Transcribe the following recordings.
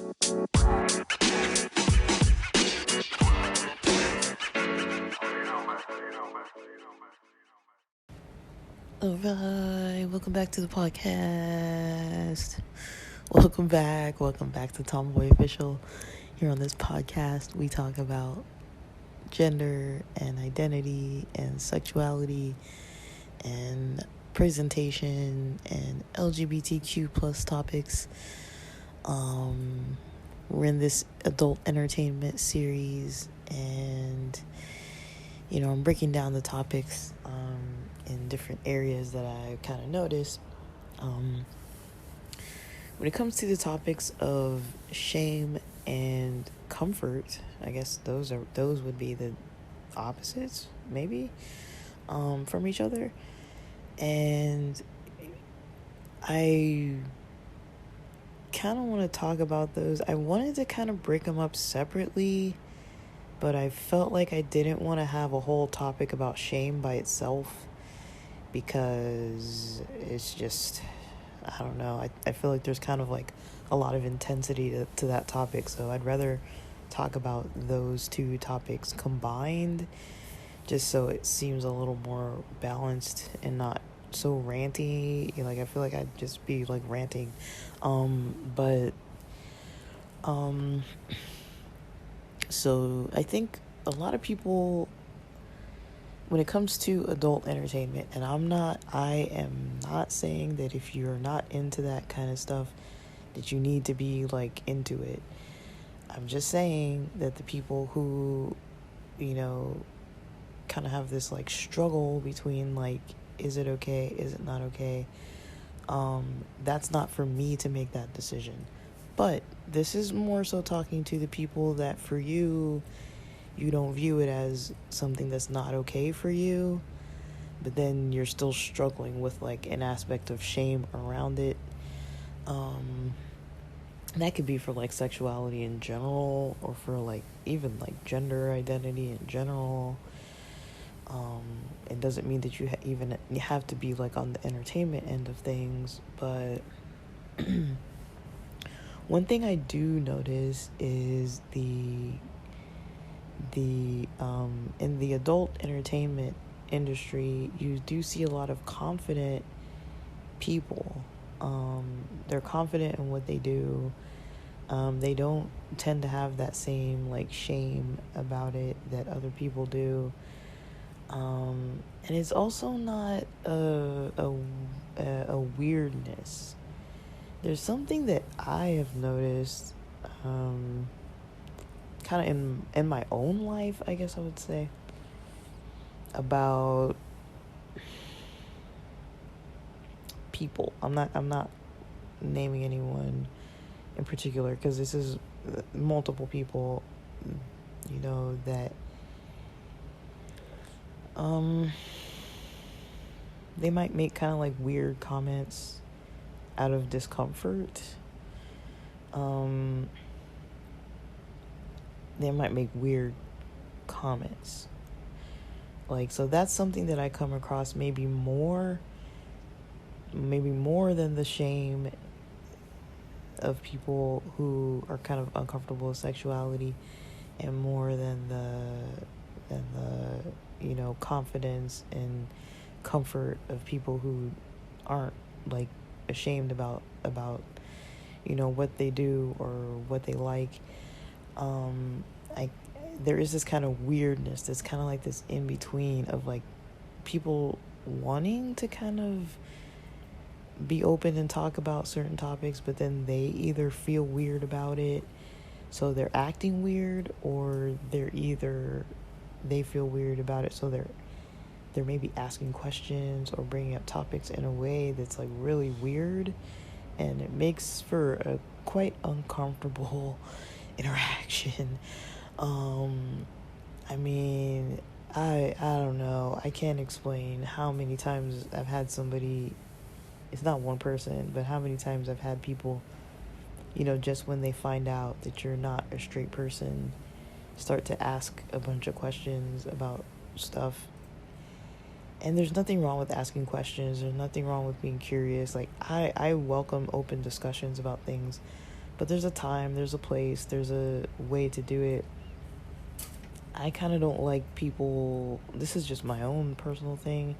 Alright, welcome back to the podcast. Welcome back to Tomboy Official. Here on this podcast, we talk about gender and identity and sexuality and presentation and LGBTQ plus topics. We're in this adult entertainment series, and I'm breaking down the topics in different areas that I kind of noticed. When it comes to the topics of shame and comfort, I guess those would be the opposites, maybe, from each other. And I kind of want to talk about those. I wanted to kind of break them up separately, but I felt like I didn't want to have a whole topic about shame by itself, because it's just, I don't know, I feel like there's kind of like a lot of intensity to that topic, so I'd rather talk about those two topics combined, just so it seems a little more balanced and not so ranty. Like, I feel like I'd just be like ranting, so I think a lot of people, when it comes to adult entertainment, and I am not saying that if you're not into that kind of stuff that you need to be like into it. I'm just saying that the people who, kind of have this like struggle between like, is it okay, is it not okay? That's not for me to make that decision. But this is more so talking to the people that for you don't view it as something that's not okay for you, but then you're still struggling with like an aspect of shame around it. That could be for like sexuality in general, or for like even like gender identity in general. It doesn't mean that you have to be like on the entertainment end of things, but one thing I do notice is in the adult entertainment industry, you do see a lot of confident people. They're confident in what they do. They don't tend to have that same like shame about it that other people do. And it's also not a weirdness. There's something that I have noticed, kind of in my own life, I guess I would say, about people. I'm not naming anyone in particular, because this is multiple people, that they might make kind of like weird comments out of discomfort. They might make weird comments. Like, so that's something that I come across maybe more than the shame of people who are kind of uncomfortable with sexuality, and more than the confidence and comfort of people who aren't like ashamed about what they do or what they like. There is this kind of weirdness that's kind of like this in between of like people wanting to kind of be open and talk about certain topics, but then they either feel weird about it, so they're acting weird, or they feel weird about it, so they're maybe asking questions or bringing up topics in a way that's like really weird, and it makes for a quite uncomfortable interaction. I mean, I don't know. I can't explain how many times I've had somebody, it's not one person, but how many times I've had people, just when they find out that you're not a straight person, start to ask a bunch of questions about stuff. And there's nothing wrong with asking questions. There's nothing wrong with being curious. Like, I welcome open discussions about things, But there's a time, there's a place, there's a way to do it. I kind of don't like people, this is just my own personal thing.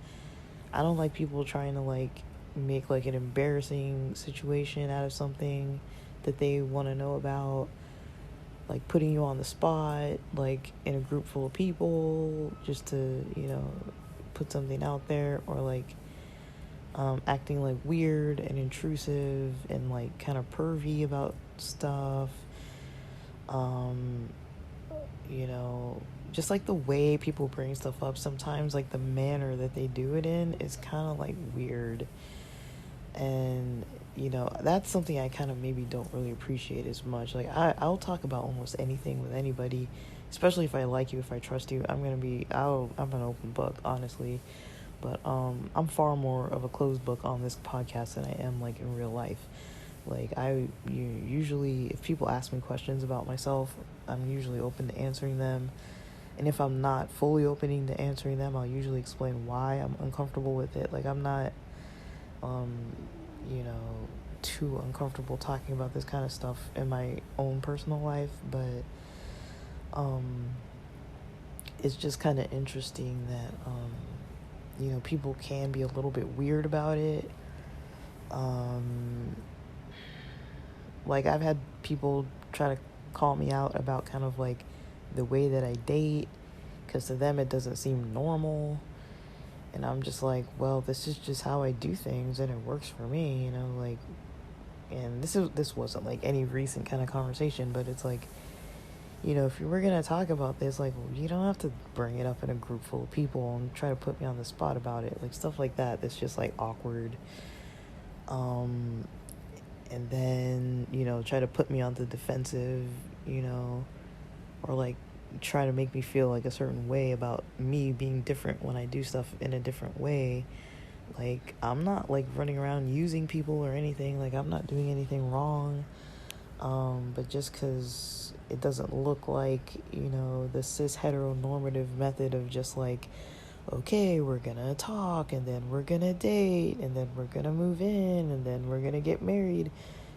I don't like people trying to like make like an embarrassing situation out of something that they want to know about, like putting you on the spot, like in a group full of people, just to, put something out there, or like acting like weird and intrusive and like kind of pervy about stuff. Um, just like the way people bring stuff up sometimes, like the manner that they do it in is kind of like weird. And that's something I kind of maybe don't really appreciate as much. Like I'll talk about almost anything with anybody, especially if I like you, if I trust you. I'm an open book, honestly. But I'm far more of a closed book on this podcast than I am like in real life. Like usually, if people ask me questions about myself, I'm usually open to answering them. And if I'm not fully opening to answering them, I'll usually explain why I'm uncomfortable with it. Like I'm not, you know, too uncomfortable talking about this kind of stuff in my own personal life, but it's just kind of interesting that people can be a little bit weird about it. Like I've had people try to call me out about kind of like the way that I date, because to them it doesn't seem normal. And I'm just like, well, this is just how I do things and it works for me, like, and this wasn't like any recent kind of conversation, but it's like, if you were going to talk about this, like, well, you don't have to bring it up in a group full of people and try to put me on the spot about it. Like, stuff like that, that's just, like, awkward. And then, try to put me on the defensive, or, like, try to make me feel, like, a certain way about me being different when I do stuff in a different way. Like, I'm not, like, running around using people or anything. Like, I'm not doing anything wrong. But just because it doesn't look like, the cis heteronormative method of just like, okay, we're gonna talk, and then we're gonna date, and then we're gonna move in, and then we're gonna get married.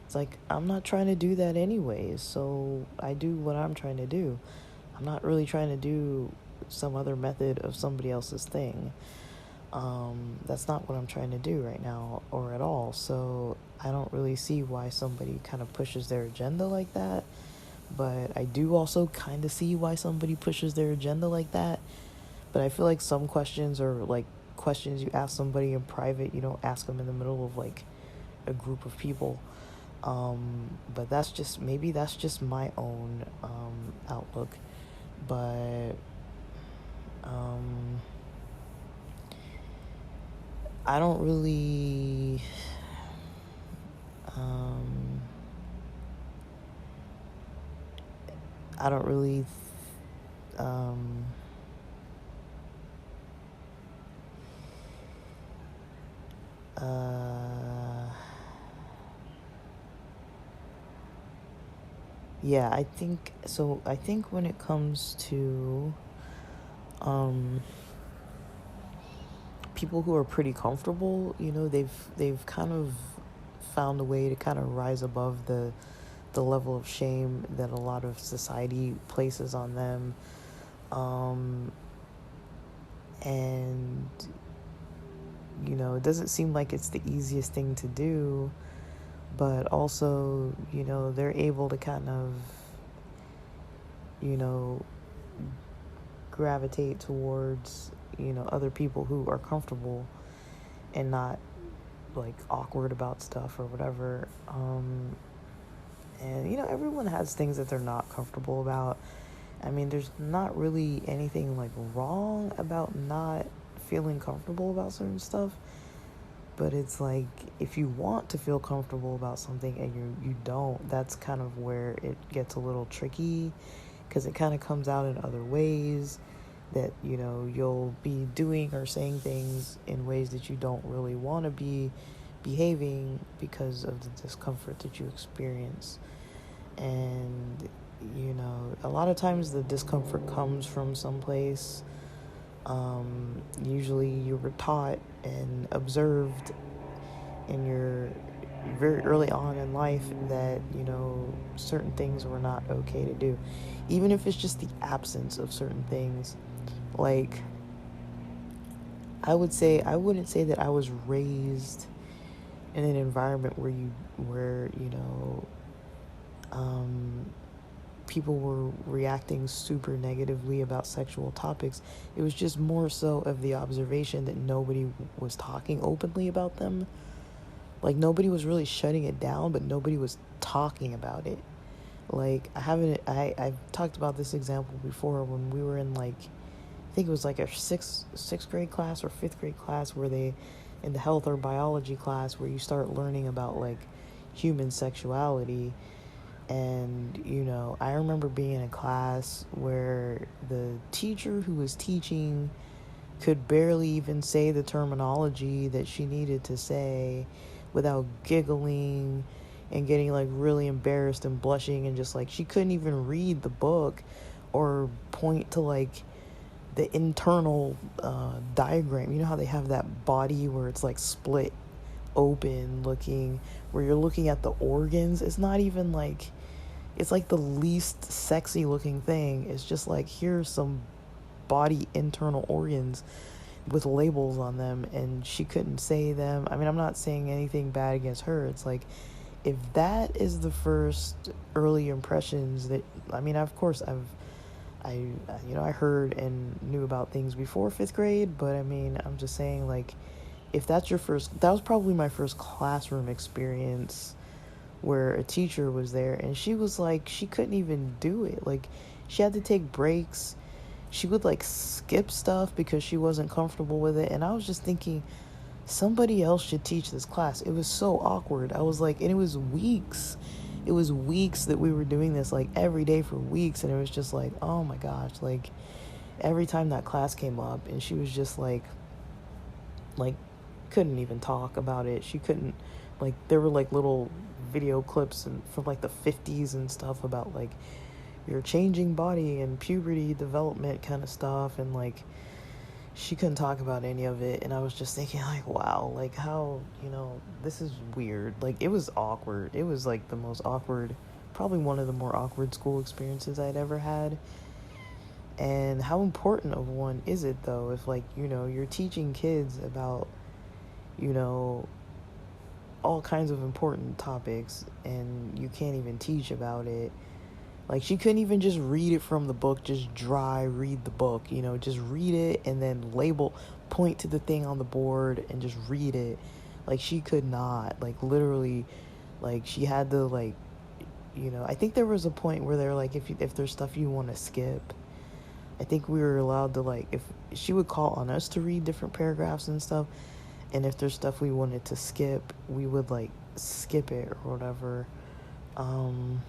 It's like, I'm not trying to do that anyways, so I do what I'm trying to do. I'm not really trying to do some other method of somebody else's thing. That's not what I'm trying to do right now or at all. So I don't really see why somebody kind of pushes their agenda like that. But I do also kind of see why somebody pushes their agenda like that. But I feel like some questions are like questions you ask somebody in private. You don't ask them in the middle of like a group of people. But that's just my own outlook. But I don't really I don't really yeah, I think when it comes to people who are pretty comfortable, they've kind of found a way to kind of rise above the level of shame that a lot of society places on them. And it doesn't seem like it's the easiest thing to do, but also, they're able to kind of, gravitate towards, other people who are comfortable and not like awkward about stuff or whatever. And everyone has things that they're not comfortable about. I mean, there's not really anything like wrong about not feeling comfortable about certain stuff, but it's like, if you want to feel comfortable about something and you don't, that's kind of where it gets a little tricky, because it kind of comes out in other ways that you'll be doing or saying things in ways that you don't really want to be behaving because of the discomfort that you experience. And a lot of times the discomfort comes from someplace. Usually you were taught and observed in your very early on in life that, you know, certain things were not okay to do. Even if it's just the absence of certain things. Like, I wouldn't say that I was raised in an environment where, you know, um, people were reacting super negatively about sexual topics. It was just more so of the observation that nobody was talking openly about them. Like, nobody was really shutting it down, but nobody was talking about it. Like, I've talked about this example before when we were in, like, I think it was like a sixth grade class or fifth grade class, where they, in the health or biology class, where you start learning about like human sexuality. And, you know, I remember being in a class where the teacher who was teaching could barely even say the terminology that she needed to say without giggling and getting like really embarrassed and blushing, and just like she couldn't even read the book or point to like the internal diagram. You know how they have that body where it's like split open looking, where you're looking at the organs? It's not even like, it's like the least sexy looking thing. It's just like, here's some body internal organs with labels on them, and she couldn't say them. I mean, I'm not saying anything bad against her. It's like, if that is the first early impressions that, I mean, of course I you know, I heard and knew about things before fifth grade, but I mean, I'm just saying, like, if that's your first, that was probably my first classroom experience where a teacher was there, and she was like, she couldn't even do it. Like, she had to take breaks. She would like skip stuff because she wasn't comfortable with it. And I was just thinking, somebody else should teach this class. It was so awkward. I was like, and it was weeks. It was weeks that we were doing this, like every day for weeks. And it was just like, oh my gosh, like every time that class came up and she was just like couldn't even talk about it. She couldn't, like, there were like little video clips and from like the 50s and stuff about like your changing body and puberty development kind of stuff, and like she couldn't talk about any of it. And I was just thinking, like, wow, like, how, you know, this is weird. Like, it was awkward. It was like the most awkward, probably one of the more awkward school experiences I'd ever had. And how important of one is it though, if, like, you know, you're teaching kids about, you know, all kinds of important topics, and you can't even teach about it. Like, she couldn't even just read it from the book, just dry read the book, you know, just read it and then label, point to the thing on the board and just read it. Like, she could not, like, literally, like, she had to, like, you know, I think there was a point where they're like, if there's stuff you want to skip, I think we were allowed to, like, if she would call on us to read different paragraphs and stuff, and if there's stuff we wanted to skip, we would, like, skip it or whatever. Um,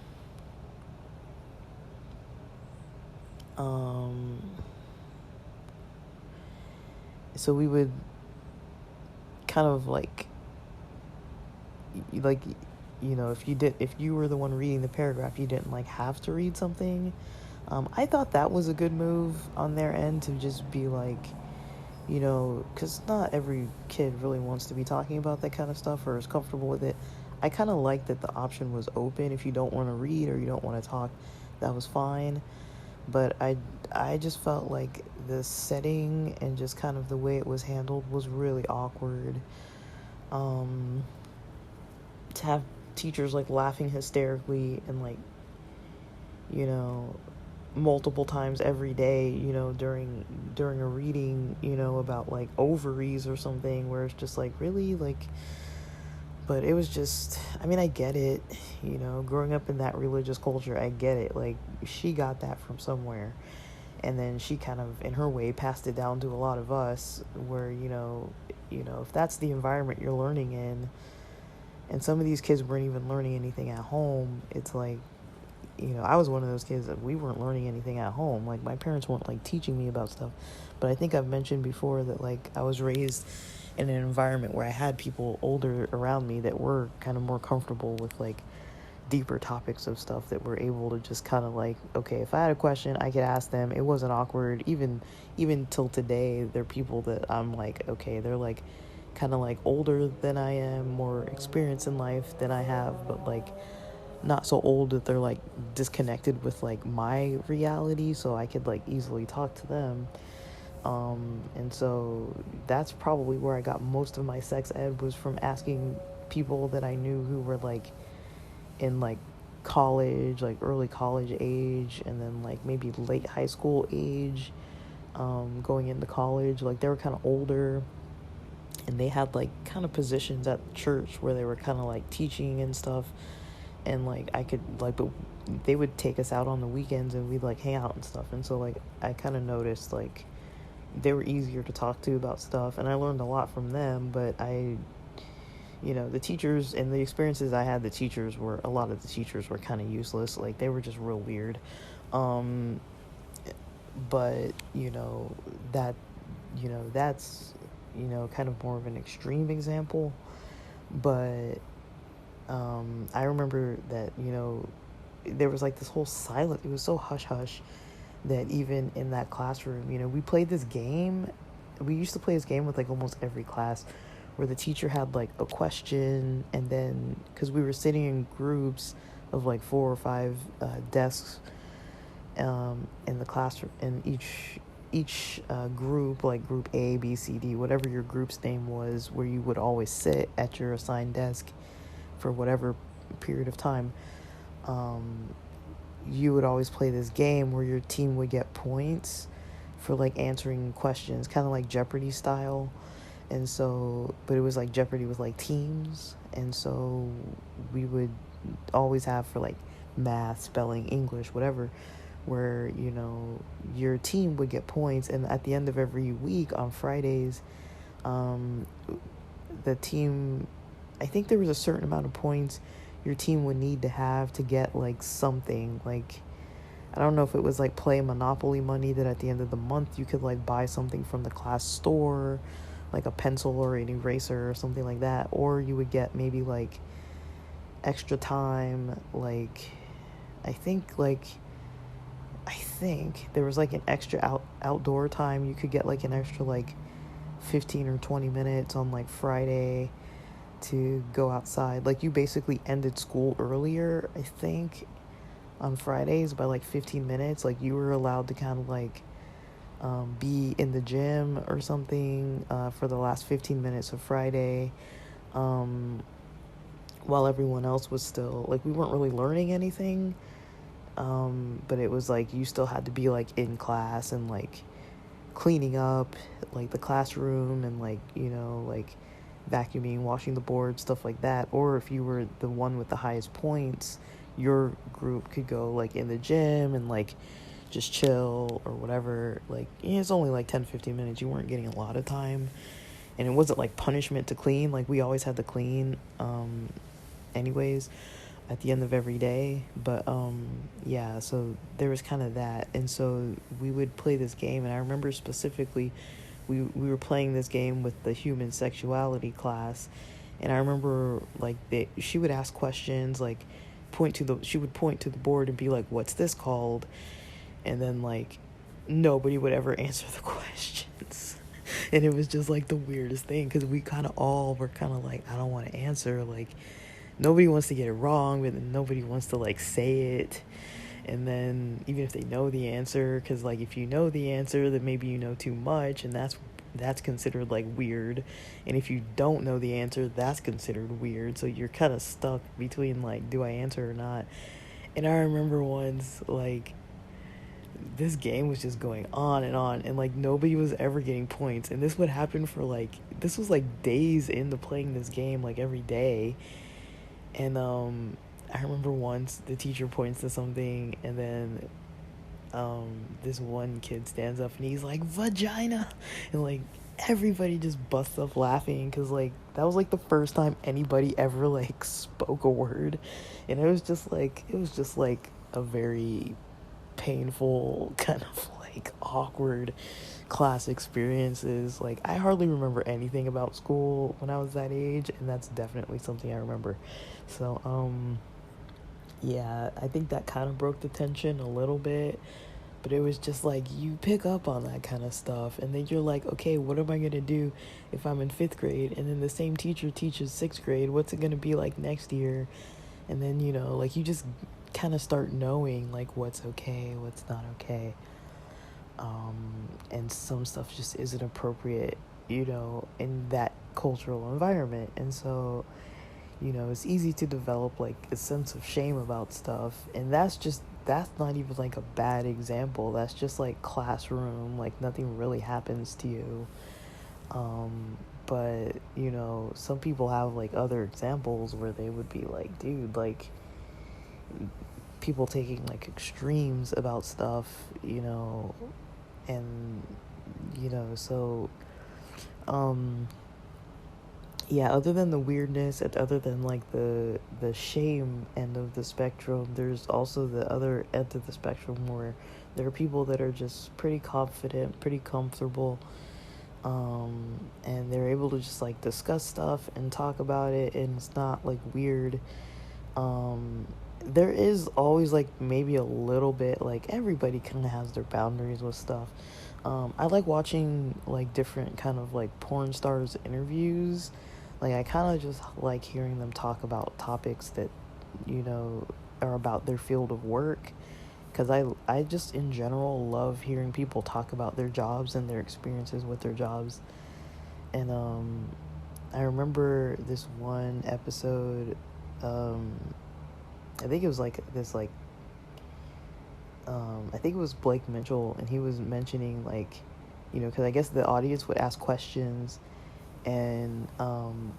um, so we would kind of like, you know, if you were the one reading the paragraph, you didn't like have to read something. I thought that was a good move on their end, to just be like, you know, because not every kid really wants to be talking about that kind of stuff or is comfortable with it. I kind of like that the option was open. If you don't want to read or you don't want to talk, that was fine. But I just felt like the setting and just kind of the way it was handled was really awkward. Um, to have teachers like laughing hysterically and, like, you know, multiple times every day, you know, during a reading, you know, about like ovaries or something, where it's just like, really, like. But it was just, I mean, I get it, you know, growing up in that religious culture, I get it. Like, she got that from somewhere, and then she kind of, in her way, passed it down to a lot of us, where, you know, if that's the environment you're learning in, and some of these kids weren't even learning anything at home, it's like, you know, I was one of those kids that we weren't learning anything at home. Like, my parents weren't like teaching me about stuff. But I think I've mentioned before that, like, I was raised in an environment where I had people older around me that were kind of more comfortable with like deeper topics of stuff, that were able to just kind of like, okay, if I had a question, I could ask them. It wasn't awkward. Even till today, there are people that I'm like, okay, they're like kind of like older than I am, more experience in life than I have, but like not so old that they're like disconnected with like my reality, so I could like easily talk to them. And so that's probably where I got most of my sex ed, was from asking people that I knew who were like in like college, like early college age, and then like maybe late high school age, going into college. Like they were kind of older, and they had like kind of positions at church where they were kind of like teaching and stuff. And like I could like, but they would take us out on the weekends and we'd like hang out and stuff. And so like I kind of noticed like they were easier to talk to about stuff, and I learned a lot from them. But the teachers and the experiences I had, a lot of the teachers were kind of useless. Like they were just real weird. um but that that's kind of more of an extreme example. But I remember that there was like this whole silence. It was so hush hush that even in that classroom, we played this game. We used to play this game with like almost every class, where the teacher had like a question, and then because we were sitting in groups of like 4 or 5 desks in the classroom, and each group, like group A, B, C, D, whatever your group's name was, where you would always sit at your assigned desk for whatever period of time, you would always play this game where your team would get points for like answering questions, kind of like Jeopardy style. And so, but it was like Jeopardy with like teams. And so we would always have, for like math, spelling, English, whatever, where your team would get points. And at the end of every week on Fridays, the team, I think there was a certain amount of points your team would need to have to get like something. Like, I don't know if it was like play Monopoly money, that at the end of the month you could like buy something from the class store, like a pencil or an eraser or something like that. Or you would get maybe like extra time. Like I think there was like an extra outdoor time. You could get like an extra like 15 or 20 minutes on like Friday to go outside. Like you basically ended school earlier, I think, on Fridays by like 15 minutes. Like you were allowed to kind of like be in the gym or something for the last 15 minutes of Friday, while everyone else was still like, we weren't really learning anything, but it was like you still had to be like in class and like cleaning up like the classroom, and like like vacuuming, washing the board, stuff like that. Or if you were the one with the highest points, your group could go like in the gym and like just chill or whatever. Like it's only like 10-15 minutes. You weren't getting a lot of time, and it wasn't like punishment to clean. Like we always had to clean anyways at the end of every day. But yeah, so there was kind of that. And so we would play this game, and I remember specifically we were playing this game with the human sexuality class. And I remember like she would ask questions, like she would point to the board and be like, what's this called? And then like nobody would ever answer the questions. And it was just like the weirdest thing, because we kind of all were kind of like, I don't want to answer. Like nobody wants to get it wrong, but then nobody wants to like say it. And then even if they know the answer, because like if you know the answer, then maybe you know too much, and that's considered like weird. And if you don't know the answer, that's considered weird. So you're kind of stuck between like, do I answer or not? And I remember once like this game was just going on, and like nobody was ever getting points. And this would happen for like, this was like days into playing this game, like every day. And I remember once the teacher points to something, and then this one kid stands up and he's like, vagina, and like everybody just busts up laughing, because like that was like the first time anybody ever like spoke a word. And it was just like a very painful, kind of like awkward class experiences. Like I hardly remember anything about school when I was that age, and that's definitely something I remember. So yeah, I think that kind of broke the tension a little bit. But it was just like you pick up on that kind of stuff, and then you're like, okay, what am I gonna do if I'm in 5th grade, and then the same teacher teaches 6th grade? What's it gonna be like next year? And then like you just kind of start knowing like what's okay, what's not okay, and some stuff just isn't appropriate, in that cultural environment, and so it's easy to develop like a sense of shame about stuff. And that's not even like a bad example. That's just like classroom, like nothing really happens to you. But some people have like other examples where they would be like, dude, like people taking like extremes about stuff, and so yeah, other than the weirdness and other than like the shame end of the spectrum, there's also the other end of the spectrum where there are people that are just pretty confident, pretty comfortable, and they're able to just like discuss stuff and talk about it, and it's not like weird. There is always like maybe a little bit, like everybody kind of has their boundaries with stuff. I like watching like different kind of like porn stars interviews. Like I kind of just like hearing them talk about topics that are about their field of work, because I just in general love hearing people talk about their jobs and their experiences with their jobs. And I remember this one episode, I think it was like this like I think it was Blake Mitchell, and he was mentioning like because I guess the audience would ask questions, and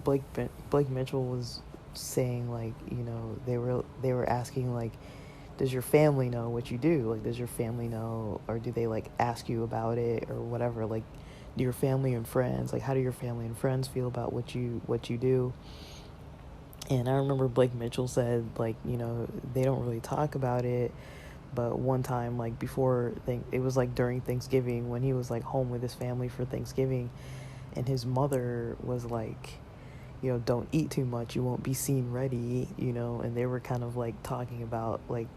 Blake Mitchell was saying like they were asking like, does your family know what you do? Like, does your family know, or do they like ask you about it or whatever? Like, do your family and friends, like how do your family and friends feel about what you do? And I remember Blake Mitchell said like they don't really talk about it. But one time, like it was like during Thanksgiving, when he was like home with his family for Thanksgiving, and his mother was like, don't eat too much, you won't be seen ready, and they were kind of like talking about like,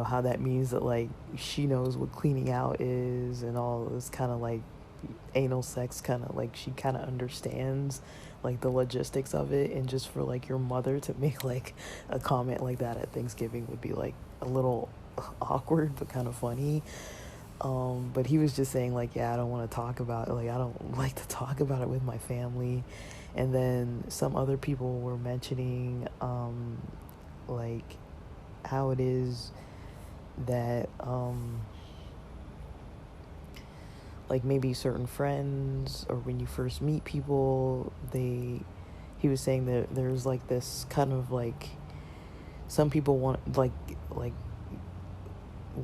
how that means that like she knows what cleaning out is, and all this kind of like anal sex, kind of like she kind of understands like the logistics of it. And just for like your mother to make like a comment like that at Thanksgiving would be like a little awkward but kind of funny. But he was just saying like, yeah, I don't want to talk about it, like I don't like to talk about it with my family. And then some other people were mentioning like how it is that like maybe certain friends, or when you first meet people, he was saying that there's like this kind of like, some people want like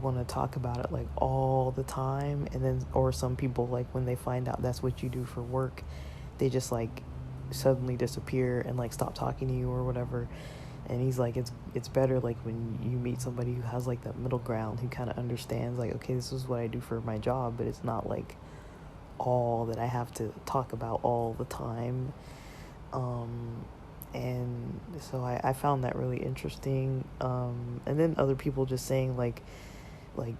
want to talk about it like all the time, and then or some people like when they find out that's what you do for work, they just like suddenly disappear and like stop talking to you or whatever. And he's like, it's better like when you meet somebody who has like that middle ground, who kind of understands like, okay, this is what I do for my job, but it's not like all that I have to talk about all the time. And so I found that really interesting. And then other people just saying like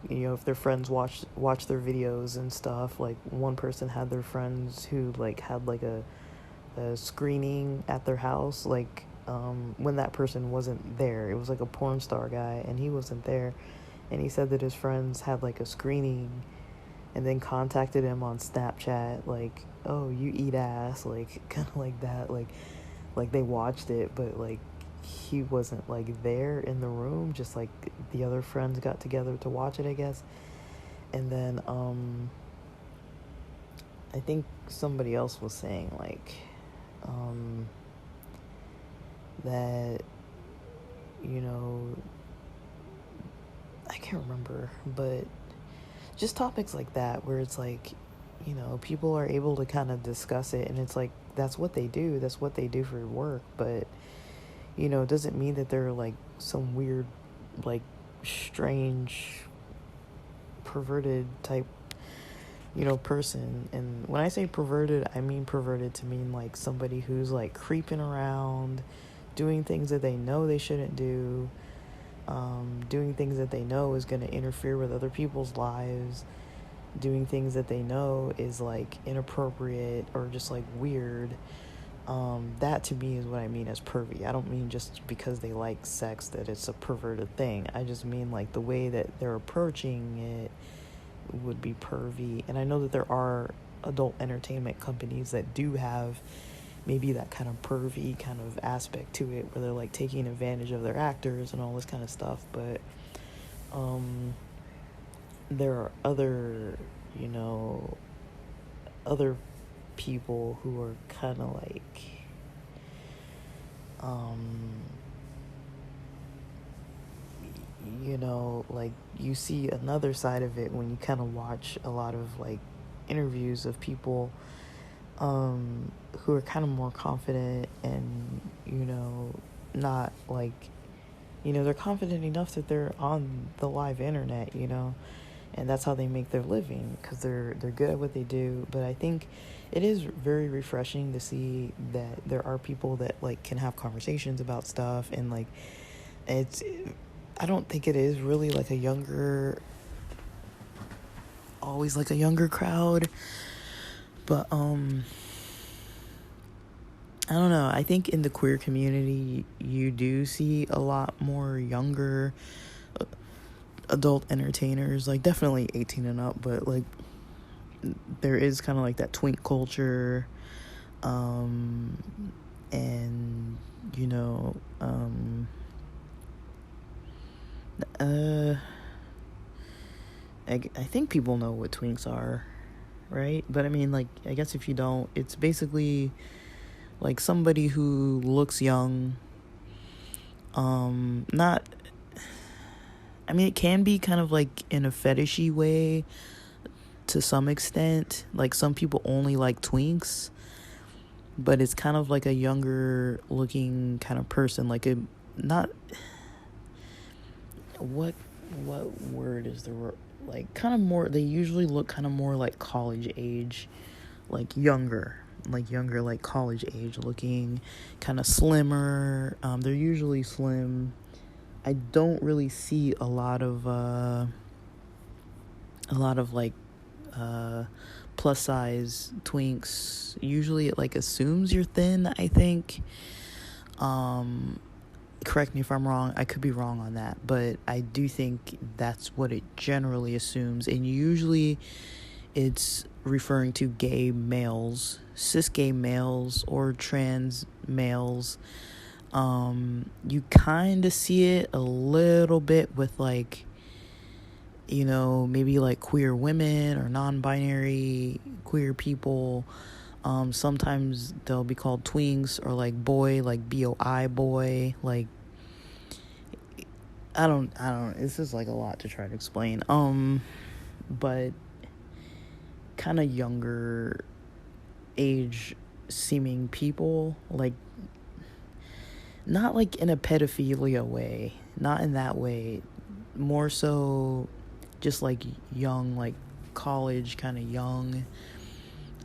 if their friends watch their videos and stuff, like one person had their friends who like had like a screening at their house, like when that person wasn't there. It was like a porn star guy, and he wasn't there, and he said that his friends had like a screening and then contacted him on Snapchat like, oh, you eat ass, like kind of like that, like they watched it, but like he wasn't like there in the room, just like the other friends got together to watch it, I guess. And then I think somebody else was saying like that I can't remember, but just topics like that where it's like people are able to kind of discuss it, and it's like that's what they do for work. But it doesn't mean that they're like some weird, like strange, perverted type person. And when I say perverted, I mean perverted to mean like somebody who's like creeping around, doing things that they know they shouldn't do, doing things that they know is going to interfere with other people's lives, doing things that they know is like inappropriate or just like weird. That to me is what I mean as pervy. I don't mean just because they like sex that it's a perverted thing. I just mean like the way that they're approaching it would be pervy. And I know that there are adult entertainment companies that do have maybe that kind of pervy kind of aspect to it, where they're like taking advantage of their actors and all this kind of stuff. But there are other, you know, other people who are kind of like you know, like you see another side of it when you kind of watch a lot of like interviews of people who are kind of more confident and, you know, not like, you know, they're confident enough that they're on the live internet, you know, and that's how they make their living because they're good at what they do. But I think it is very refreshing to see that there are people that like can have conversations about stuff, and like it's, I don't think it is really like a younger, always like a younger crowd, but I don't know. I think in the queer community, you do see a lot more younger adult entertainers, like definitely 18 and up, but like there is kind of like that twink culture, and you know, I think people know what twinks are, right? But I mean, like, I guess if you don't, it's basically like somebody who looks young, not, I mean, it can be kind of like in a fetishy way to some extent. Like some people only like twinks, but it's kind of like a younger looking kind of person, like a, not, what word is the word, like kind of more, they usually look kind of more like college age, like younger, like college age looking, kind of slimmer. They're usually slim. I don't really see a lot of like plus size twinks. Usually it like assumes you're thin, I think. Correct me if I'm wrong. I could be wrong on that, but I do think that's what it generally assumes. And usually it's referring to gay males, cis gay males, or trans males. You kind of see it a little bit with like, you know, maybe like queer women or non-binary queer people. Sometimes they'll be called twinks, or like boy, like BOI boy, like I don't, this is like a lot to try to explain. But kind of younger age seeming people, like not like in a pedophilia way, not in that way, more so just like young, like college kind of young,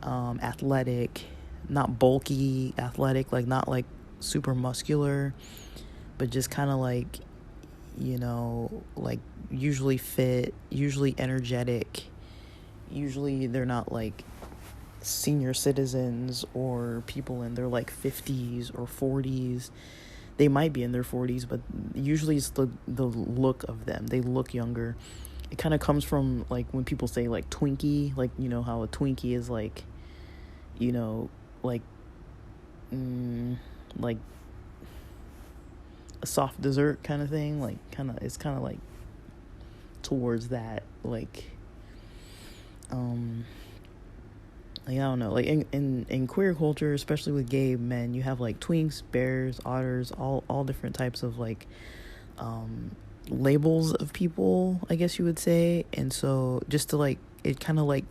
athletic, not bulky, athletic, like not like super muscular, but just kind of like, you know, like usually fit, usually energetic. Usually they're not like senior citizens or people in their like 50s or 40s. They might be in their 40s, but usually it's the look of them. They look younger. It kind of comes from like when people say like Twinkie, like, you know how a Twinkie is like, you know, like like a soft dessert kind of thing, like kind of, it's kind of like towards that, like I don't know, like in queer culture, especially with gay men, you have like twinks, bears, otters, all different types of like labels of people, I guess you would say. And so just to like, it kind of like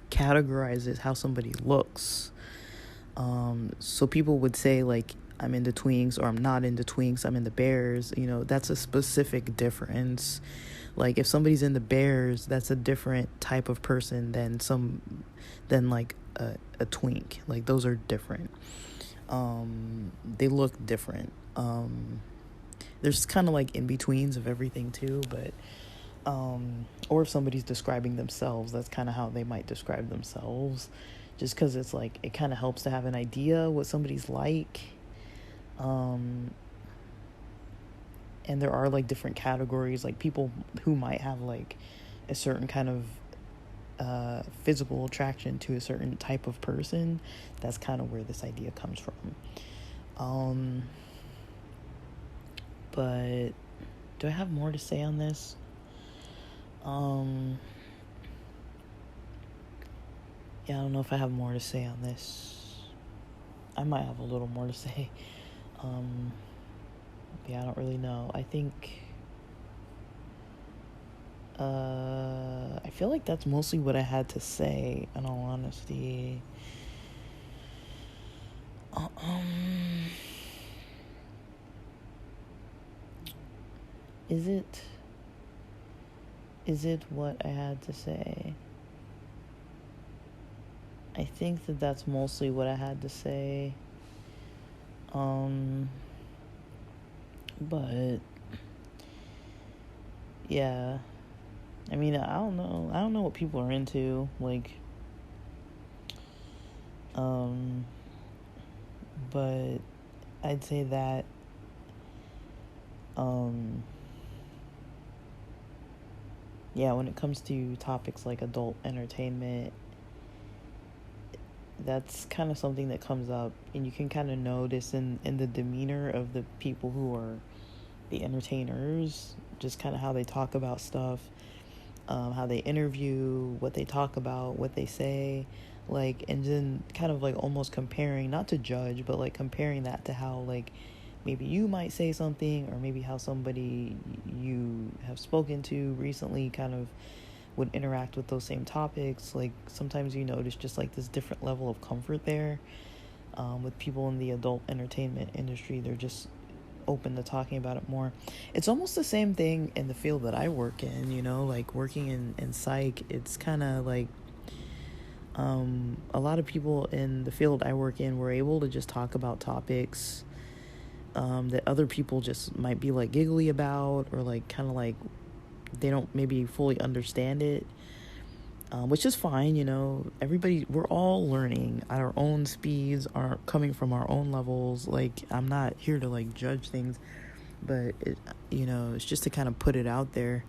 categorizes how somebody looks. So people would say like, I'm into twinks, or I'm not into twinks, I'm into bears. You know, that's a specific difference. Like if somebody's in the bears, that's a different type of person than like a twink. Like those are different. They look different. there's kind of like in-betweens of everything too, but or if somebody's describing themselves, that's kind of how they might describe themselves, just because it's like it kind of helps to have an idea what somebody's like. And there are like different categories, like people who might have like a certain kind of physical attraction to a certain type of person. That's kind of where this idea comes from. But do I have more to say on this? Yeah, I don't know if I have more to say on this. I might have a little more to say. Yeah, I don't really know. I think I feel like that's mostly what I had to say, in all honesty. Is it what I had to say? I think that's mostly what I had to say. But yeah, I mean, I don't know what people are into, like, but I'd say that yeah, when it comes to topics like adult entertainment, that's kind of something that comes up, and you can kind of notice in the demeanor of the people who are the entertainers, just kind of how they talk about stuff, how they interview, what they talk about, what they say, like, and then kind of like almost comparing, not to judge, but like comparing that to how like maybe you might say something, or maybe how somebody you have spoken to recently kind of would interact with those same topics. Like sometimes you notice just like this different level of comfort there. With people in the adult entertainment industry, they're just open to talking about it more. It's almost the same thing in the field that I work in, you know, like working in psych. It's kind of like a lot of people in the field I work in were able to just talk about topics that other people just might be like giggly about, or like kind of like they don't maybe fully understand it, which is fine, you know. We're all learning at our own speeds, are coming from our own levels. Like, I'm not here to like judge things, but it, you know, it's just to kind of put it out there.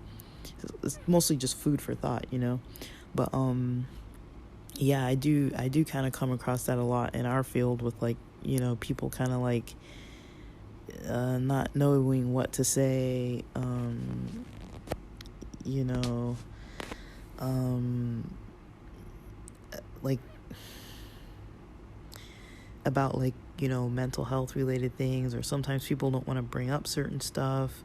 It's mostly just food for thought, you know. But yeah, I do kind of come across that a lot in our field, with like, you know, people kind of like not knowing what to say, you know, like about like, you know, mental health related things, or sometimes people don't want to bring up certain stuff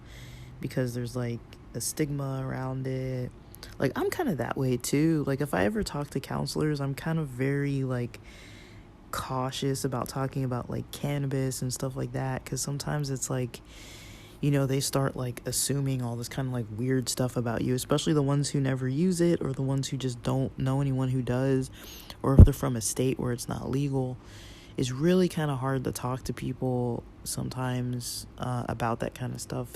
because there's like a stigma around it. Like, I'm kind of that way too. Like, if I ever talk to counselors, I'm kind of very like cautious about talking about like cannabis and stuff like that, because sometimes it's like, you know, they start like assuming all this kind of like weird stuff about you, especially the ones who never use it, or the ones who just don't know anyone who does, or if they're from a state where it's not legal. It's really kind of hard to talk to people sometimes about that kind of stuff,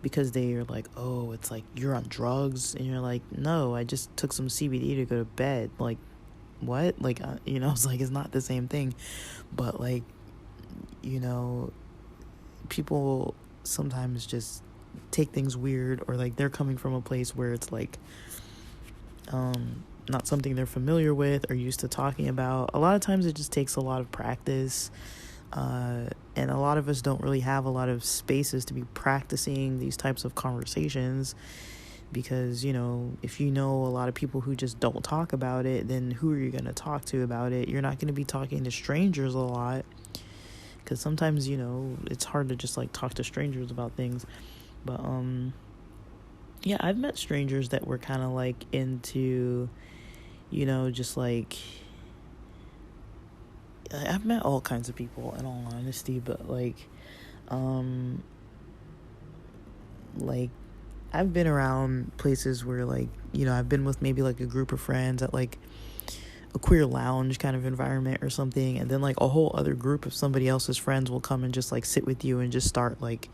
because they are like, oh, it's like you're on drugs, and you're like, no, I just took some CBD to go to bed. Like, what? Like, you know, it's like, it's not the same thing. But like, you know, people sometimes just take things weird, or like they're coming from a place where it's like not something they're familiar with or used to talking about. A lot of times it just takes a lot of practice, and a lot of us don't really have a lot of spaces to be practicing these types of conversations, because, you know, if you know a lot of people who just don't talk about it, then who are you going to talk to about it? You're not going to be talking to strangers a lot, because sometimes, you know, it's hard to just like talk to strangers about things. But yeah, I've met strangers that were kind of like into, you know, just like, I've met all kinds of people, in all honesty, but like I've been around places where, like, you know, I've been with maybe like a group of friends at like a queer lounge kind of environment or something, and then like a whole other group of somebody else's friends will come and just like sit with you and just start like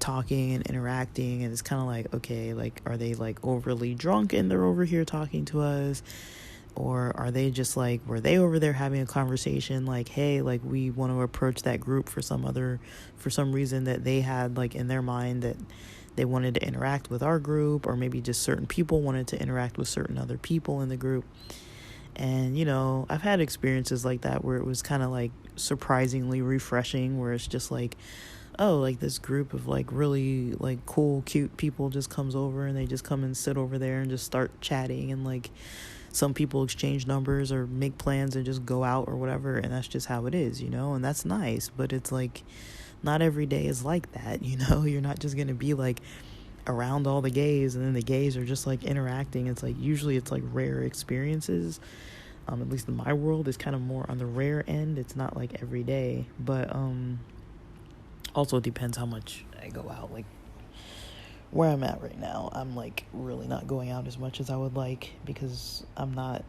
talking and interacting, and it's kind of like, okay, like, are they like overly drunk and they're over here talking to us, or are they just like, were they over there having a conversation like, hey, like, we want to approach that group for some reason that they had like in their mind, that they wanted to interact with our group, or maybe just certain people wanted to interact with certain other people in the group. And, I've had experiences like that where it was kind of like surprisingly refreshing, where it's just like, oh, like this group of like really like cool, cute people just comes over and they just come and sit over there and just start chatting. And like some people exchange numbers or make plans and just go out or whatever. And that's just how it is, and that's nice. But it's like, not every day is like that, You're not just going to be like around all the gays and then the gays are just like interacting. It's like, usually it's like rare experiences. At least in my world, it's kind of more on the rare end. It's not like every day, but also it depends how much I go out. Like where I'm at right now, I'm like really not going out as much as I would like, because I'm not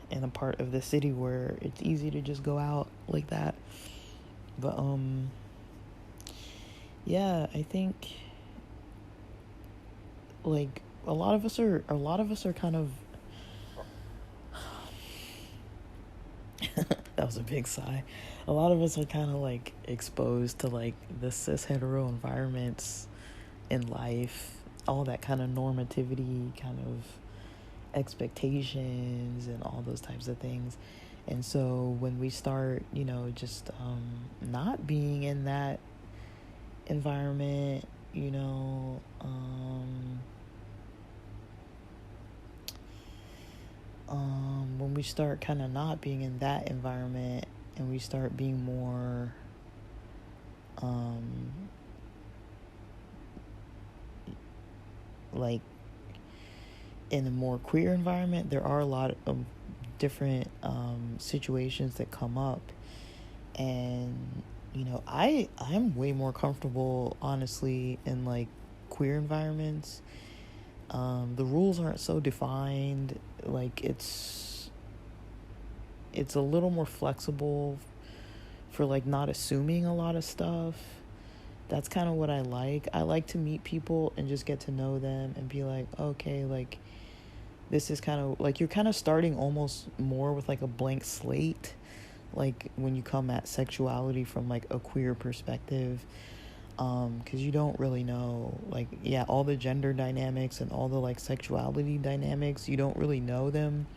in a part of the city where it's easy to just go out like that. But yeah, I think like a lot of us are kind of that was a big sigh. A lot of us are kind of like exposed to like the cis hetero environments in life, all that kind of normativity, kind of expectations and all those types of things. And so when we start, just not being in that environment, when we start kind of not being in that environment and we start being more like in a more queer environment, there are a lot of different situations that come up. And I'm way more comfortable, honestly, in like queer environments. The rules aren't so defined. Like it's a little more flexible for like not assuming a lot of stuff. That's kind of what I like. I like to meet people and just get to know them and be like, okay, like this is kind of like, you're kind of starting almost more with like a blank slate, like when you come at sexuality from like a queer perspective, because you don't really know, like, yeah, all the gender dynamics and all the like sexuality dynamics, you don't really know them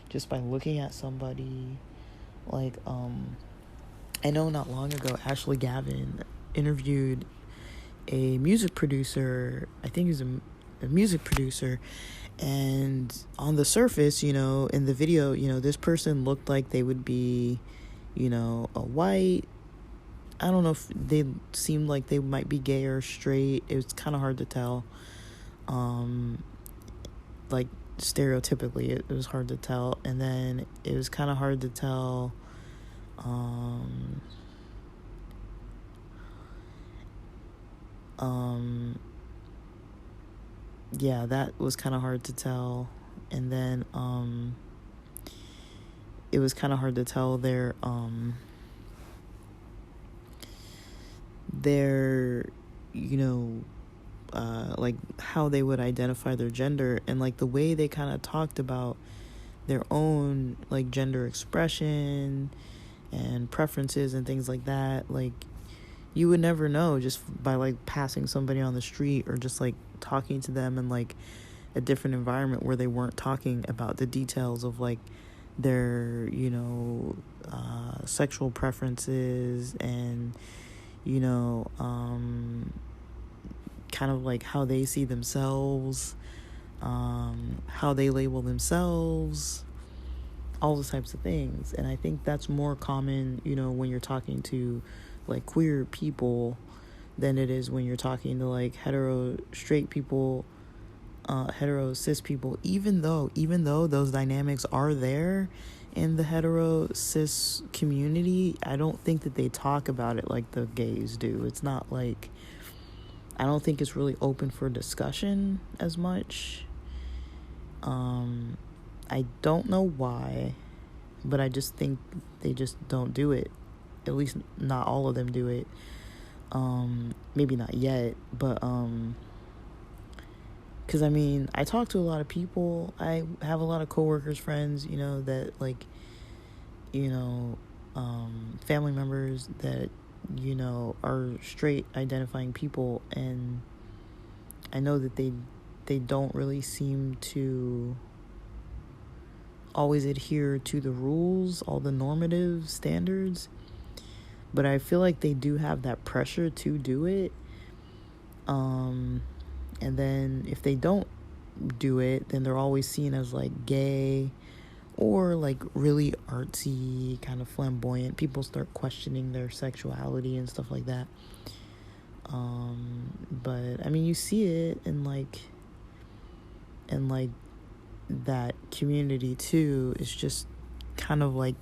just by looking at somebody. Like I know not long ago Ashley Gavin interviewed a music producer. I think he's a music producer, and on the surface, in the video, this person looked like they would be, a white, I don't know if they seemed like they might be gay or straight. It was kind of hard to tell. Like stereotypically, it was hard to tell. And then it was kind of hard to tell. Yeah, that was kind of hard to tell. And then, it was kind of hard to tell their, like how they would identify their gender, and like the way they kind of talked about their own like gender expression and preferences and things like that. Like you would never know just by like passing somebody on the street or just like talking to them in like a different environment where they weren't talking about the details of like their sexual preferences and kind of like how they see themselves, how they label themselves, all those types of things. And I think that's more common, when you're talking to like queer people than it is when you're talking to like hetero straight people, hetero cis people, even though those dynamics are there in the hetero cis community. I don't think that they talk about it like the gays do. It's not like, I don't think it's really open for discussion as much. I don't know why, but I just think they just don't do it. At least not all of them do it. Maybe not yet, but because I mean, I talk to a lot of people. I have a lot of coworkers, friends, that like, you know, family members that, are straight identifying people, and I know that they don't really seem to always adhere to the rules, all the normative standards, but I feel like they do have that pressure to do it. And then if they don't do it, then they're always seen as like gay or like really artsy, kind of flamboyant. People start questioning their sexuality and stuff like that. But I mean, you see it in like that community too. It's just kind of like,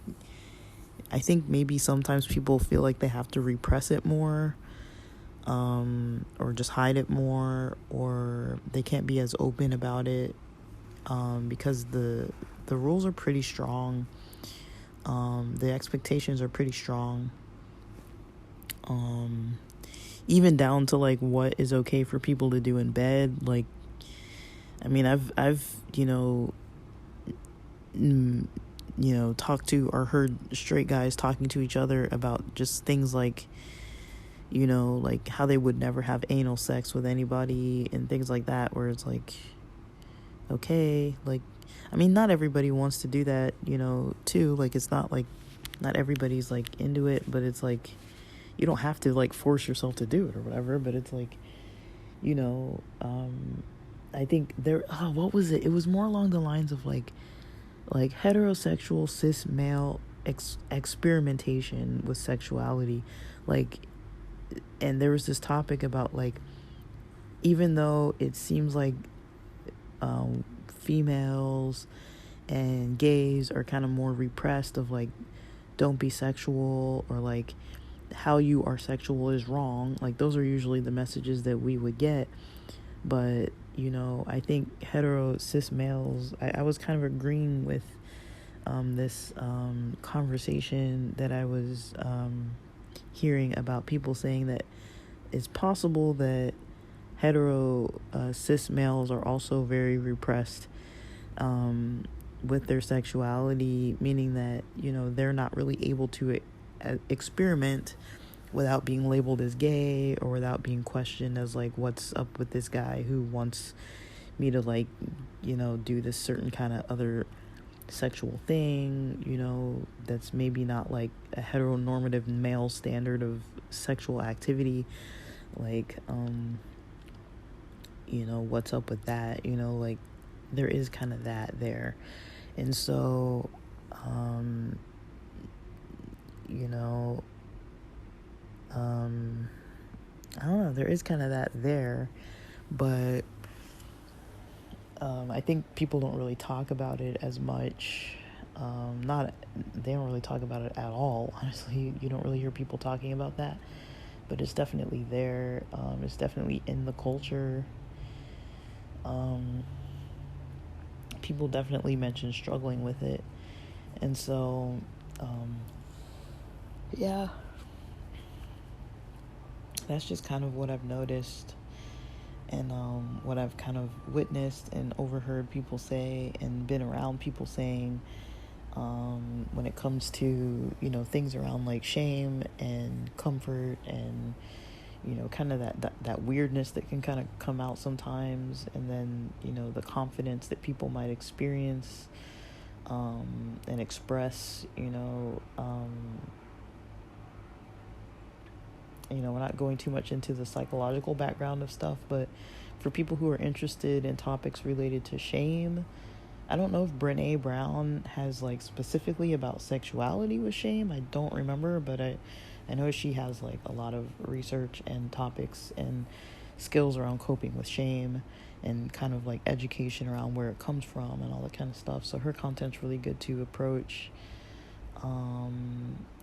I think maybe sometimes people feel like they have to repress it more, or just hide it more, or they can't be as open about it, because the rules are pretty strong. The expectations are pretty strong. Even down to like what is okay for people to do in bed. Like, I mean, I've talked to or heard straight guys talking to each other about just things like, like how they would never have anal sex with anybody and things like that, where it's like, okay, like, I mean, not everybody wants to do that, too. Like, it's not like, not everybody's like into it, but it's like, you don't have to like force yourself to do it or whatever, but it's like, I think what was it? It was more along the lines of like heterosexual cis male experimentation with sexuality, like, and there was this topic about like, even though it seems like females and gays are kind of more repressed, of like, don't be sexual, or like how you are sexual is wrong, like those are usually the messages that we would get. But I think hetero cis males, I was kind of agreeing with this conversation that I was hearing about people saying that it's possible that hetero cis males are also very repressed with their sexuality, meaning that they're not really able to experiment without being labeled as gay, or without being questioned as like, what's up with this guy who wants me to like do this certain kind of other sexual thing, that's maybe not like a heteronormative male standard of sexual activity. Like, what's up with that? Like, there is kind of that there. And so, I don't know, there is kind of that there, but I think people don't really talk about it as much. They don't really talk about it at all. Honestly, you don't really hear people talking about that, but it's definitely there. It's definitely in the culture. People definitely mention struggling with it, and so, yeah, that's just kind of what I've noticed, and what I've kind of witnessed and overheard people say, and been around people saying, when it comes to things around like shame and comfort, and kind of that weirdness that can kind of come out sometimes, and then the confidence that people might experience and express. We're not going too much into the psychological background of stuff, but for people who are interested in topics related to shame, I don't know if Brené Brown has like specifically about sexuality with shame. I don't remember, but I know she has like a lot of research and topics and skills around coping with shame, and kind of like education around where it comes from and all that kind of stuff. So her content's really good to approach.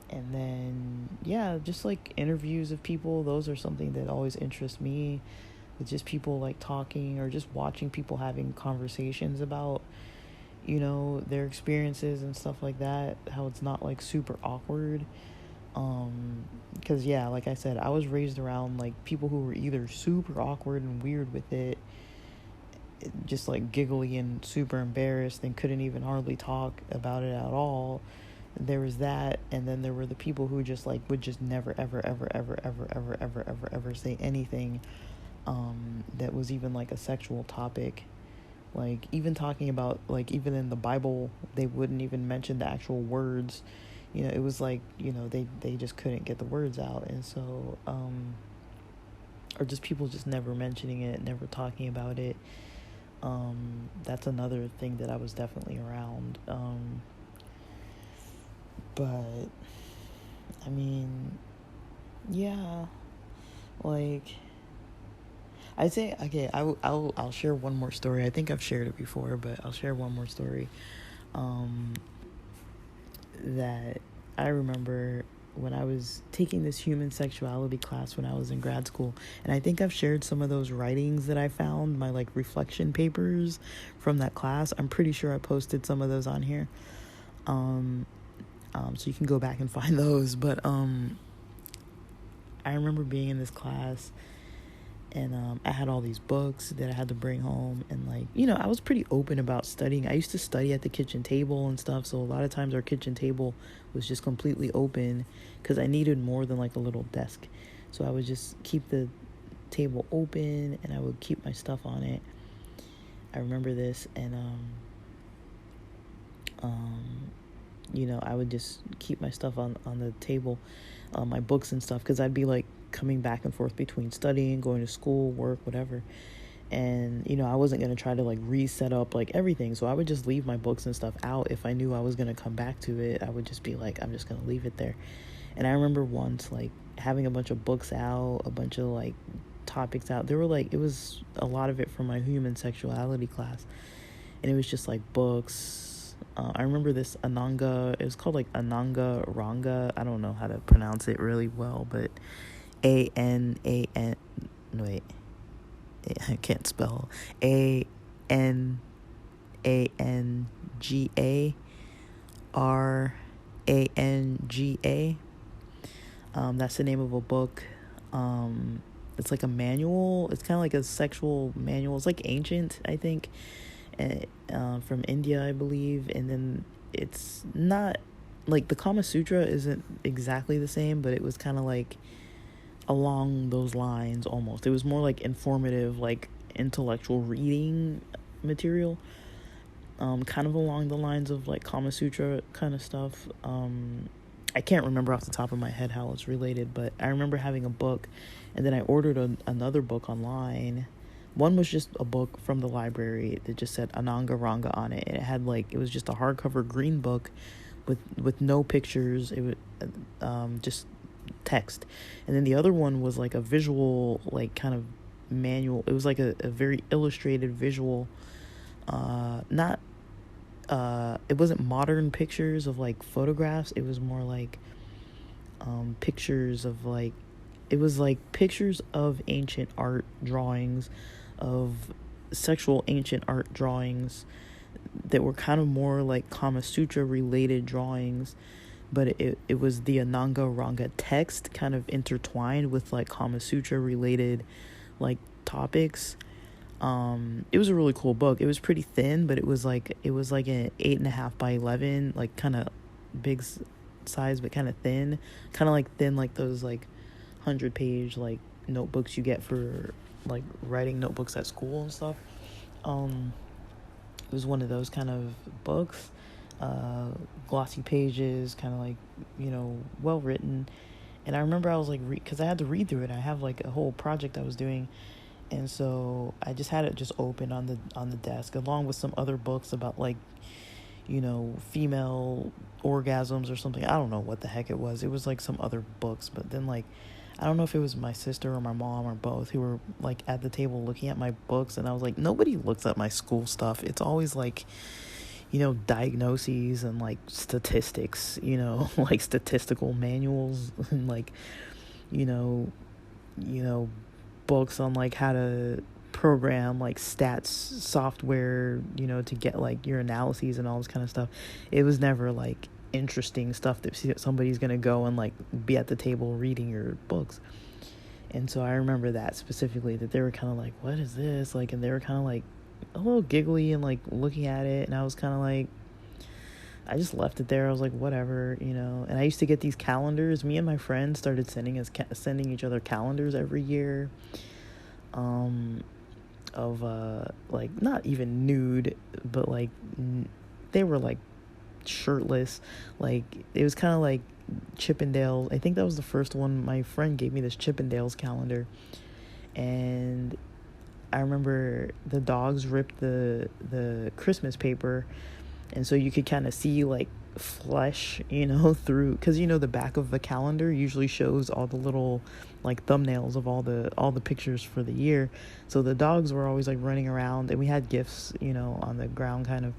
And then, yeah, just like interviews of people, those are something that always interests me, with just people like talking, or just watching people having conversations about, their experiences and stuff like that, how it's not like super awkward. Because, yeah, like I said, I was raised around, like, people who were either super awkward and weird with it, just, like, giggly and super embarrassed and couldn't even hardly talk about it at all. There was that, and then there were the people who just, like, would just never, ever, ever, ever, ever, ever, ever, ever, ever say anything that was even, like, a sexual topic. Like, even talking about, like, even in the Bible, they wouldn't even mention the actual words. It was like, they just couldn't get the words out. And so, or just people just never mentioning it, never talking about it. That's another thing that I was definitely around. But, I mean, yeah, like, I'd say, okay, I'll share one more story. I think I've shared it before, but I'll share one more story. That I remember when I was taking this human sexuality class when I was in grad school. And I think I've shared some of those writings that I found, my, like, reflection papers from that class. I'm pretty sure I posted some of those on here. So you can go back and find those. But I remember being in this class, and I had all these books that I had to bring home, and, like, I was pretty open about studying. I used to study at the kitchen table and stuff, so a lot of times our kitchen table was just completely open because I needed more than, like, a little desk. So I would just keep the table open, and I would keep my stuff on it. I remember this, and I would just keep my stuff on the table, my books and stuff, because I'd be, like, coming back and forth between studying, going to school, work, whatever. And, I wasn't going to try to, like, reset up, like, everything. So I would just leave my books and stuff out. If I knew I was going to come back to it, I would just be like, I'm just going to leave it there. And I remember once, like, having a bunch of books out, a bunch of, like, topics out. There were, like, it was a lot of it from my human sexuality class. And it was just, like, books. I remember this Ananga, it was called, like, Ananga Ranga. I don't know how to pronounce it really well, but A-N-A-N, wait, I can't spell, ANANGARANGA. That's the name of a book. It's like a manual. It's kind of like a sexual manual. It's like ancient, I think, from India, I believe. And then it's not like the Kama Sutra isn't exactly the same, but it was kind of like along those lines almost. It was more like informative, like intellectual reading material, kind of along the lines of like Kama Sutra kind of stuff. I can't remember off the top of my head how it's related, but I remember having a book, and then I ordered another book online. One was just a book from the library that just said Ananga Ranga on it, and it had like, it was just a hardcover green book with no pictures. It was just text. And then the other one was like a visual, like kind of manual. It was like a very illustrated visual, not it wasn't modern pictures of like photographs. It was more like pictures of like, it was like pictures of ancient art drawings, of sexual ancient art drawings that were kind of more like Kama Sutra related drawings, but it was the Ananga Ranga text kind of intertwined with like Kama Sutra related like topics. It was a really cool book. It was pretty thin, but it was like an 8.5 by 11, like kind of big size, but kind of thin, like those like 100-page like notebooks you get for like writing notebooks at school and stuff. It was one of those kind of books, glossy pages, kind of like, well written. And I remember I was like, because I had to read through it. I have like a whole project I was doing, and so I just had it just open on the desk, along with some other books about like, female orgasms or something. I don't know what the heck it was. It was like some other books, but then like, I don't know if it was my sister or my mom or both who were like at the table looking at my books, and I was like, nobody looks at my school stuff. It's always like, diagnoses and like statistics, like statistical manuals and like, books on like how to program like stats software, to get like your analyses and all this kind of stuff. It was never like interesting stuff that somebody's gonna go and like be at the table reading your books. And so I remember that specifically, that they were kind of like, what is this? Like, and they were kind of like a little giggly and like looking at it. And I was kind of like, I just left it there. I was like, whatever, you know. And I used to get these calendars. Me and my friends started sending each other calendars every year, of like not even nude, but like they were like shirtless. Like it was kind of like Chippendales. I think that was the first one. My friend gave me this Chippendales calendar, and I remember the dogs ripped the Christmas paper, and so you could kind of see like flesh, you know, through, because you know the back of the calendar usually shows all the little like thumbnails of all the pictures for the year. So the dogs were always like running around, and we had gifts, you know, on the ground kind of,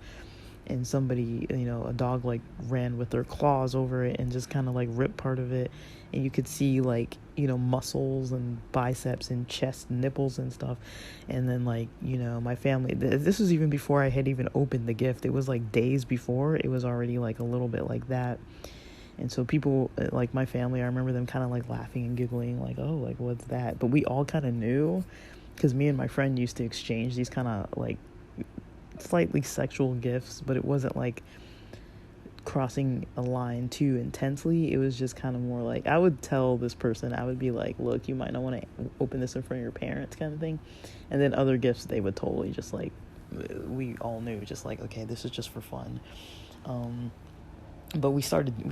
and somebody, you know, a dog like ran with their claws over it and just kind of like ripped part of it, and you could see like, you know, muscles and biceps and chest, nipples and stuff. And then like, you know, my family, this was even before I had even opened the gift. It was like days before, it was already like a little bit like that. And so people, like my family, I remember them kind of like laughing and giggling like, oh, like what's that? But we all kind of knew, because me and my friend used to exchange these kind of like slightly sexual gifts, but it wasn't like crossing a line too intensely. It was just kind of more like, I would tell this person, I would be like, look, you might not want to open this in front of your parents kind of thing. And then other gifts, they would totally just like, we all knew, just like, okay, this is just for fun. But we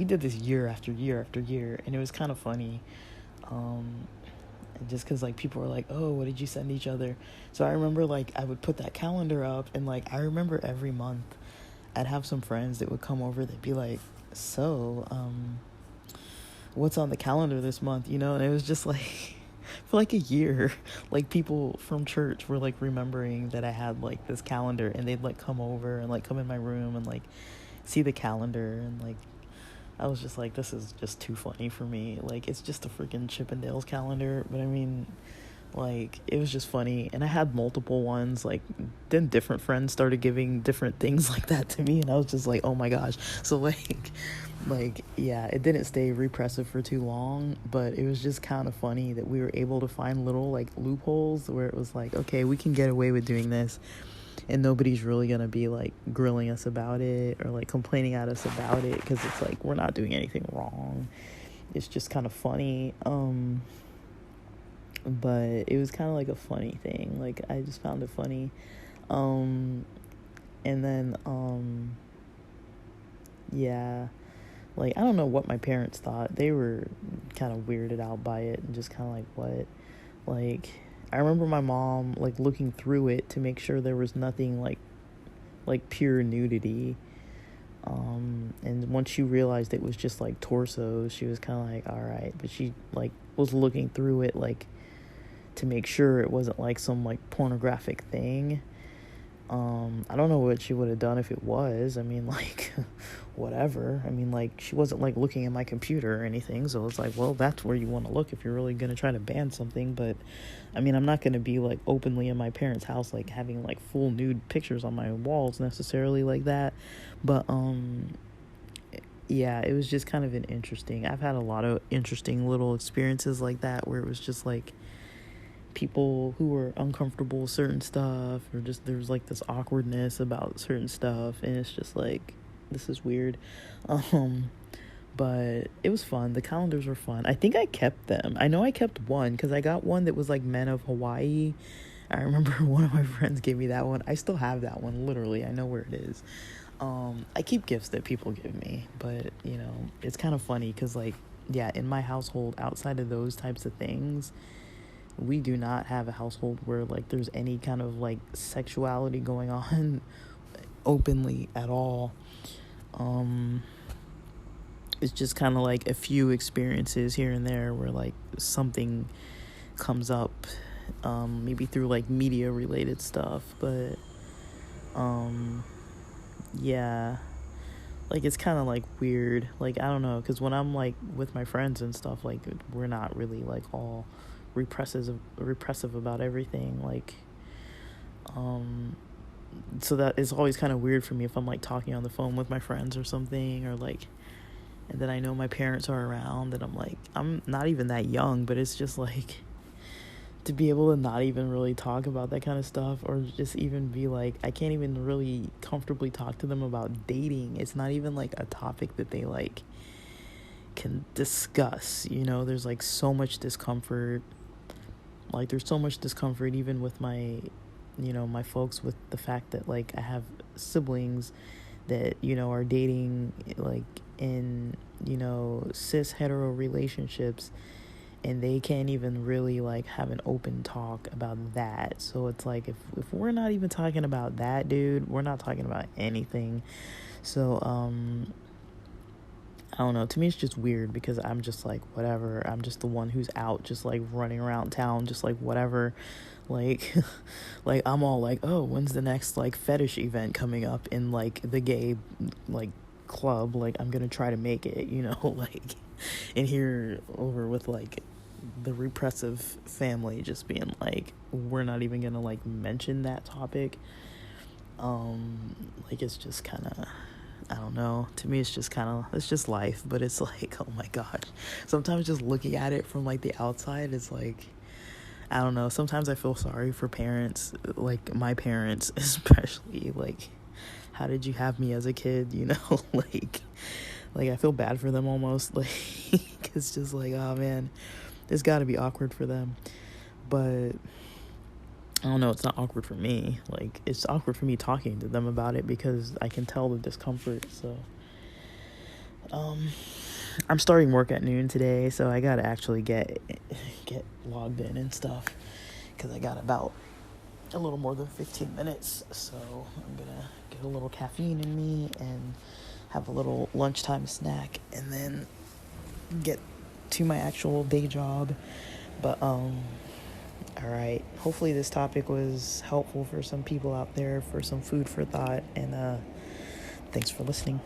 did this year after year after year, and it was kind of funny. Just because like people were like, oh, what did you send each other? So I remember like I would put that calendar up, and like I remember every month I'd have some friends that would come over. They'd be like, so what's on the calendar this month, you know? And it was just like for like a year, like people from church were like remembering that I had like this calendar, and they'd like come over and like come in my room and like see the calendar. And like I was just like, this is just too funny for me. Like, it's just a freaking Chippendales calendar. But I mean, like, it was just funny. And I had multiple ones. Like, then different friends started giving different things like that to me. And I was just like, oh my gosh. So like, yeah, it didn't stay repressive for too long. But it was just kind of funny that we were able to find little, like, loopholes where it was like, okay, we can get away with doing this, and nobody's really gonna be like grilling us about it or like complaining at us about it, because it's like we're not doing anything wrong. It's just kind of funny. But it was kind of like a funny thing. Like I just found it funny. And then yeah, like I don't know what my parents thought. They were kind of weirded out by it and just kind of like, what? Like I remember my mom like looking through it to make sure there was nothing like pure nudity. And once she realized it was just like torso, she was kind of like, all right. But she like was looking through it like to make sure it wasn't like some like pornographic thing. I don't know what she would have done if it was. I mean, like, whatever. I mean, like, she wasn't, like, looking at my computer or anything, so it's like, well, that's where you want to look if you're really going to try to ban something. But, I mean, I'm not going to be, like, openly in my parents' house, like, having, like, full nude pictures on my walls necessarily like that. But, yeah, it was just kind of I've had a lot of interesting little experiences like that, where it was just, like, people who were uncomfortable with certain stuff, or just there's like this awkwardness about certain stuff, and it's just like, this is weird. But it was fun. The calendars were fun. I think I kept them. I know I kept one because I got one that was like Men of Hawaii. I remember one of my friends gave me that one. I still have that one, literally. I know where it is. I keep gifts that people give me, but you know, it's kind of funny because like, yeah, in my household, outside of those types of things, we do not have a household where like there's any kind of like sexuality going on openly at all. It's just kind of like a few experiences here and there where like something comes up, maybe through like media related stuff. But yeah, like it's kind of like weird. Like I don't know, because when I'm like with my friends and stuff, like we're not really like all repressive about everything. Like so that is always kind of weird for me if I'm like talking on the phone with my friends or something, or like, and then I know my parents are around and I'm like, I'm not even that young, but it's just like to be able to not even really talk about that kind of stuff, or just even be like, I can't even really comfortably talk to them about dating. It's not even like a topic that they like can discuss, you know. There's like so much discomfort. Like there's so much discomfort even with my, you know, my folks, with the fact that like I have siblings that, you know, are dating like in, you know, cis hetero relationships, and they can't even really like have an open talk about that. So it's like, if we're not even talking about that, dude, we're not talking about anything. So I don't know, to me it's just weird, because I'm just like, whatever, I'm just the one who's out just like running around town just like whatever, like like I'm all like, oh, when's the next like fetish event coming up in like the gay like club, like I'm gonna try to make it, you know, like, and here over with like the repressive family just being like, we're not even gonna like mention that topic. Like it's just kind of, I don't know, to me it's just kind of, it's just life. But it's like, oh my gosh, sometimes just looking at it from like the outside, it's like, I don't know, sometimes I feel sorry for parents, like my parents especially. Like, how did you have me as a kid, you know? like I feel bad for them almost, like it's just like, oh man, it's got to be awkward for them. But I don't know, it's not awkward for me. Like, it's awkward for me talking to them about it, because I can tell the discomfort. So I'm starting work at noon today, so I gotta actually get logged in and stuff, because I got about a little more than 15 minutes. So I'm gonna get a little caffeine in me and have a little lunchtime snack, and then get to my actual day job. But all right, hopefully this topic was helpful for some people out there, for some food for thought, and thanks for listening.